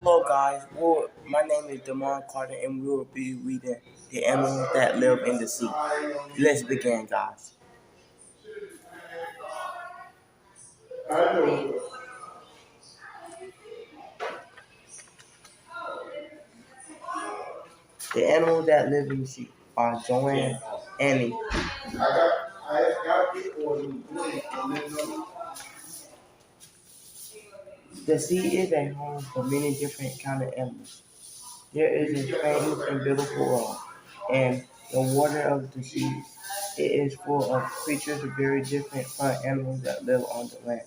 Hello guys, my name is Damon Carter and we will be reading The Animals That Live in the Sea. Let's begin guys. The animals that live in the sea are Joanne, Annie. The sea is a home for many different kinds of animals. There is a strange and beautiful world, and the water of the sea it is full of creatures very different from animals that live on the land.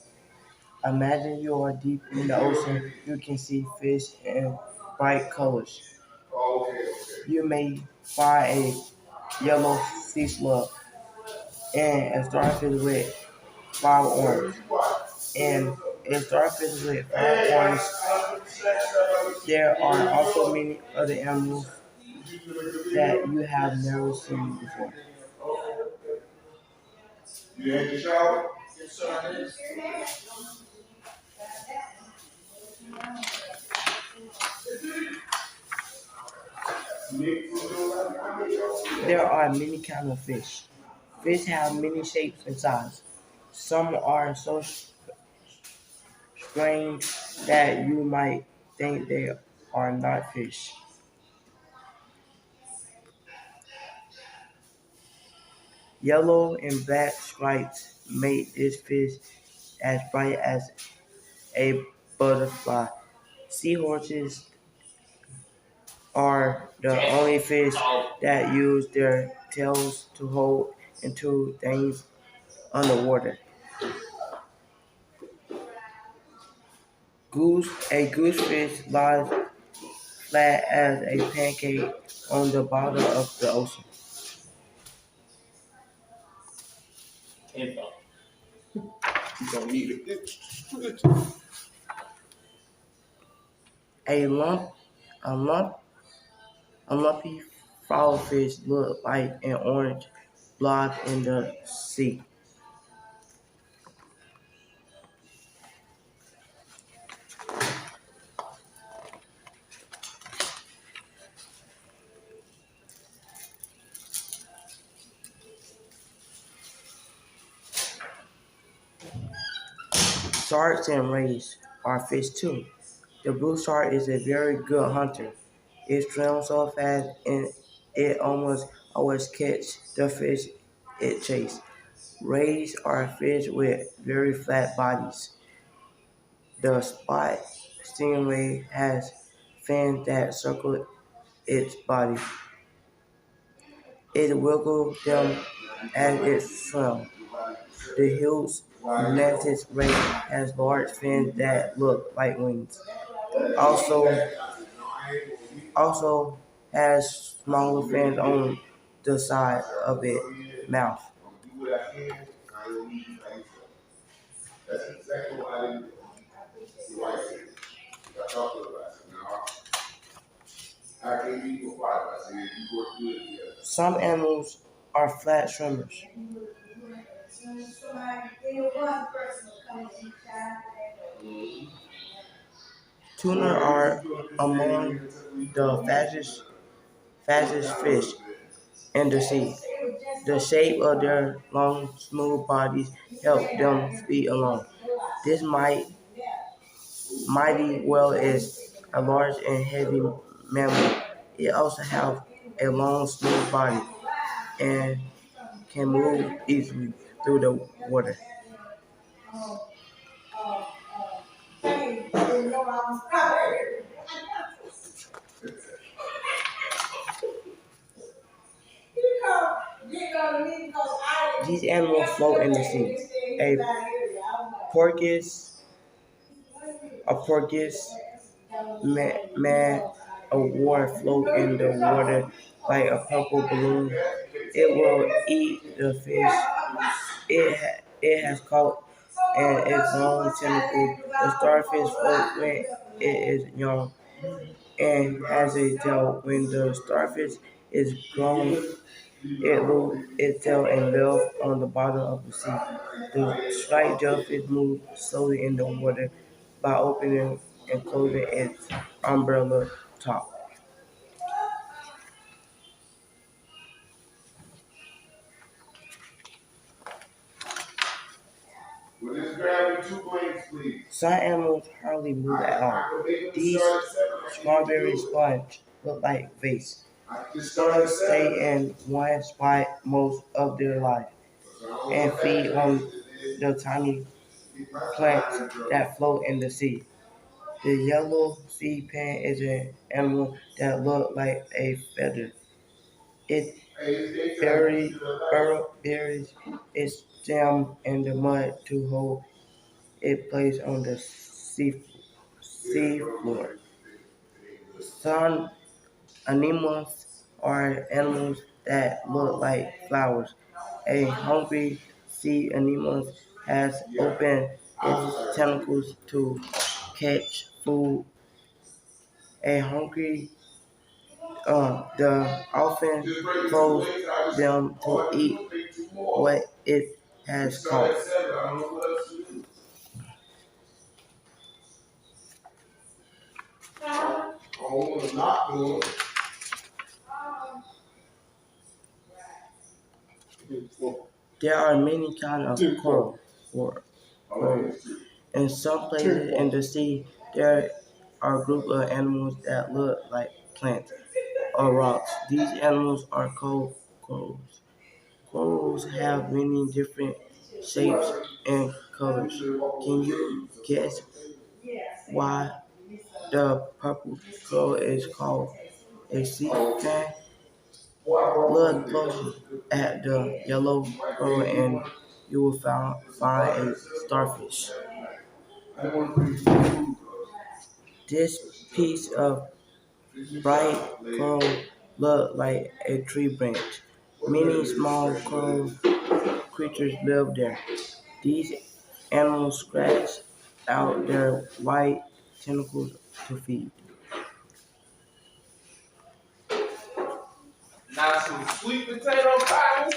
Imagine you are deep in the ocean. You can see fish in bright colors. You may find a yellow sea slug and a starfish with five arms. And a starfish with five arms. There are also many other animals that you have never seen before. There are many kinds of fish. Fish have many shapes and sizes. Some are so strange that you might think they are not fish. Yellow and black stripes make this fish as bright as a butterfly. Seahorses are the only fish that use their tails to hold into things underwater. A goosefish lies flat as a pancake on the bottom of the ocean. A lump, a lump, a lumpy frogfish look like an orange blob in the sea. Sharks and rays are fish too. The blue shark is a very good hunter. It swims so fast and it almost always catches the fish it chases. Rays are fish with very flat bodies. The spot stingray has fins that circle its body. It wiggles them as it swims. The huge mantis ray has large fins that look like wings. Also, also has smaller fins on the side of its mouth. Some animals are flat swimmers. Tuna are among the fastest fish in the sea. The shape of their long, smooth bodies help them speed along. This mighty whale is a large and heavy mammal. It also has a long, smooth body and can move easily through the water. These animals float in the sea. A porpoise, a porpoise man of war float in the water like a purple balloon. It will eat the fish it has caught and its long tentacles. The starfish float when it is young and has a tail. When the starfish is grown, it loses its tail and lives on the bottom of the sea. The striped jellyfish moves slowly in the water by opening and closing its umbrella top. Well, just grab me 2 plates, please. Some animals hardly move at all. These strawberry sponge look like vase. Some stay in one spot most of their life and feed on the tiny plants that float in the sea. The yellow sea pen is an animal that looks like a feather. It buries its stem in the mud to hold its place on the sea floor. Some anemones are animals that look like flowers. A hungry sea anemone has opened its tentacles to catch food. A hungry the often close them to eat what it has caught. There are many kinds of coral. Corals. In some places in the sea, there are groups of animals that look like plants or rocks. These animals are called corals. Corals have many different shapes and colors. Can you guess why the purple coral is called a sea fan? Look closely at the yellow coral and you will find a starfish. This piece of bright coral looks like a tree branch. Many small coral creatures live there. These animals scratch out their white tentacles to feed. Now some sweet potato pie.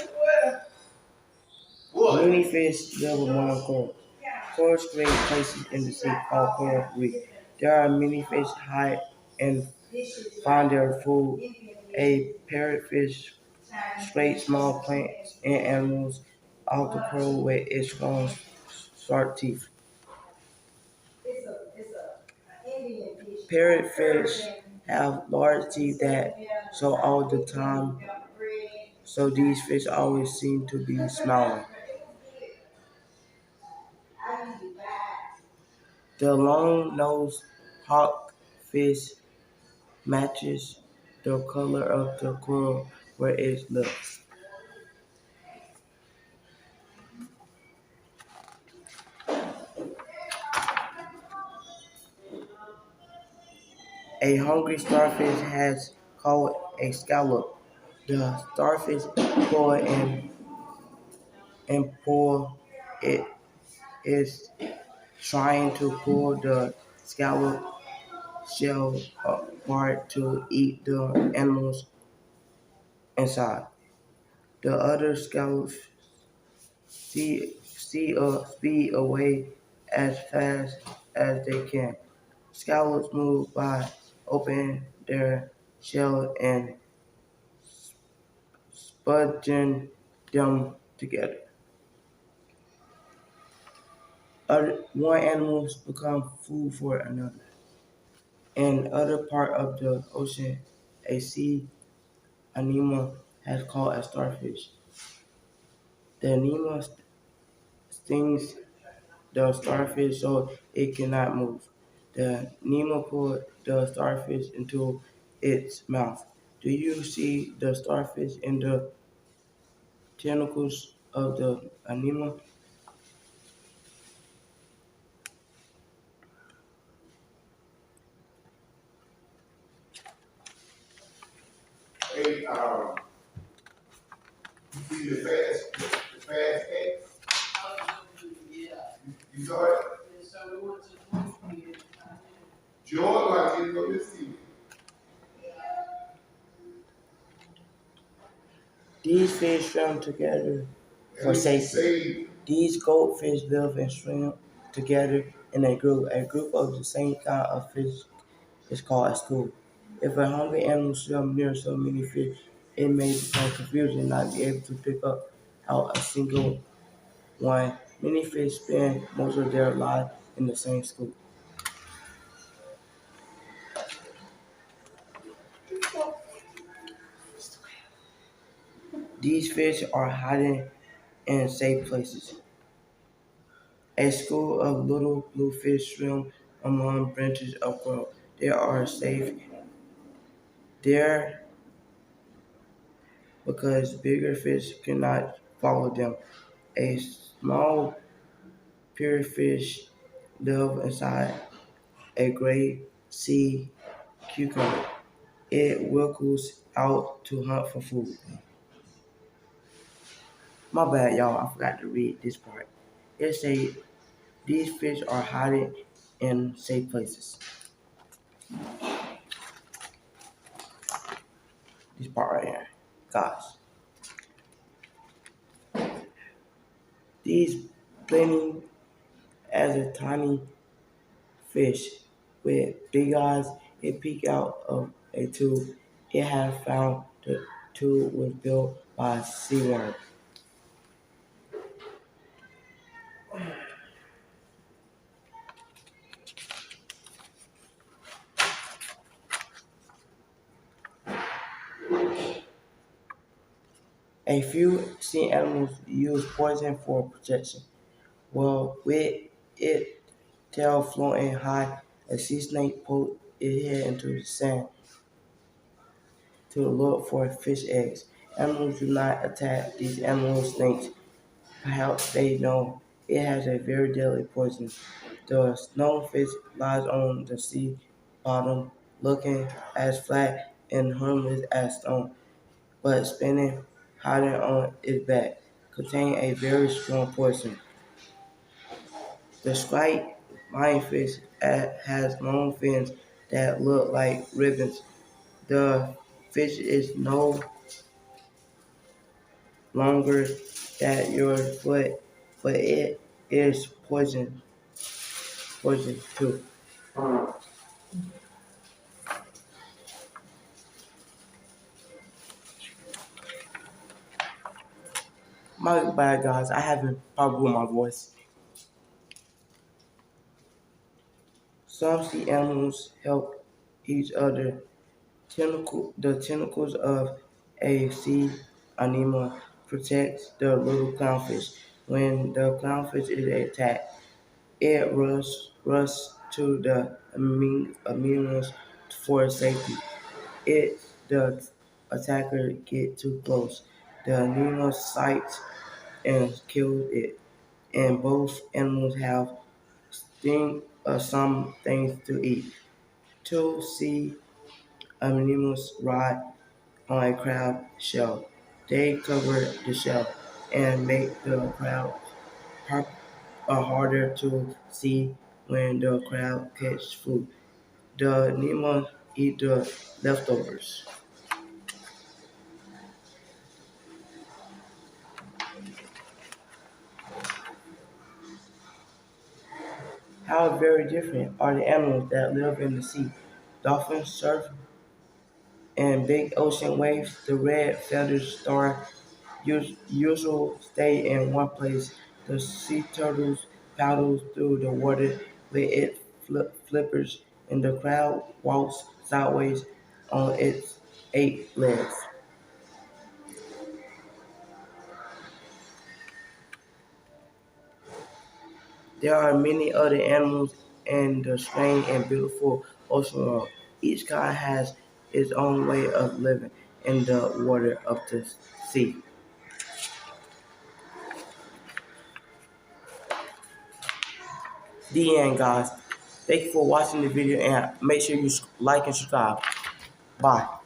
What? Many fish live among corals. Corals create places in the sea called coral reef. There are many fish hide and find their food. A parrotfish scrapes small plants and animals off the coral with its strong, sharp teeth. Parrotfish have large teeth that show all the time, so these fish always seem to be smiling. The long-nosed hawkfish matches the color of the coral where it lives. A hungry starfish has caught a scallop. The starfish pull and pull. It is trying to pull the scallop shell apart to eat the animals inside. The other scallops speed away as fast as they can. Scallops move by opening their shell and spudging them together. One animal becomes food for another. In other part of the ocean, a sea anemone has caught a starfish. The anemone stings the starfish so it cannot move. The Nemo put the starfish into its mouth. Do you see the starfish in the tentacles of the anemone? Hey, you see the fast cake? You saw it? Jordan, like you go this season. These fish swim together for safety. These goldfish live and swim together in a group of the same kind of fish is called a school. If a hungry animal swims near so many fish, it may become confused and not be able to pick up out a single one. Many fish spend most of their lives in the same school. These fish are hiding in safe places. A school of little blue fish swim among branches of coral. They are safe there because bigger fish cannot follow them. A small pure fish live inside a gray sea cucumber. It wiggles out to hunt for food. My bad, y'all. I forgot to read this part. It say these fish are hiding in safe places. This part right here, guys. These blending as a tiny fish with big eyes. It peeked out of a tube. It had found the tube was built by a sea worm. A few sea animals use poison for protection. Well, with its tail floating high, a sea snake poked its head into the sand to look for fish eggs. Animals do not attack these animal snakes. Perhaps they know it has a very deadly poison. The stonefish lies on the sea bottom, looking as flat and harmless as stone, but spinning hiding on its back, contain a very strong poison. The slight lionfish has long fins that look like ribbons. The fish is no longer than your foot, but it is poison too. My bad, guys. I haven't problem with my voice. Some sea animals help each other. The tentacles of a sea anemone protects the little clownfish. When the clownfish is attacked, it rushes to the anemones for safety. If the attacker gets too close, the anemone sights and kills it. And both animals have some things to eat. Two sea anemones ride on a crab shell. They cover the shell and make the crab har- harder to see when the crab catch food. The anemone eat the leftovers. How very different are the animals that live in the sea? Dolphins surf in big ocean waves. The red-feathered star usually stay in one place. The sea turtles paddles through the water with its flippers, and the crab walks sideways on its 8 legs. There are many other animals in the strange and beautiful ocean world. Each kind has its own way of living in the water of the sea. The end, guys. Thank you for watching the video and make sure you like and subscribe. Bye.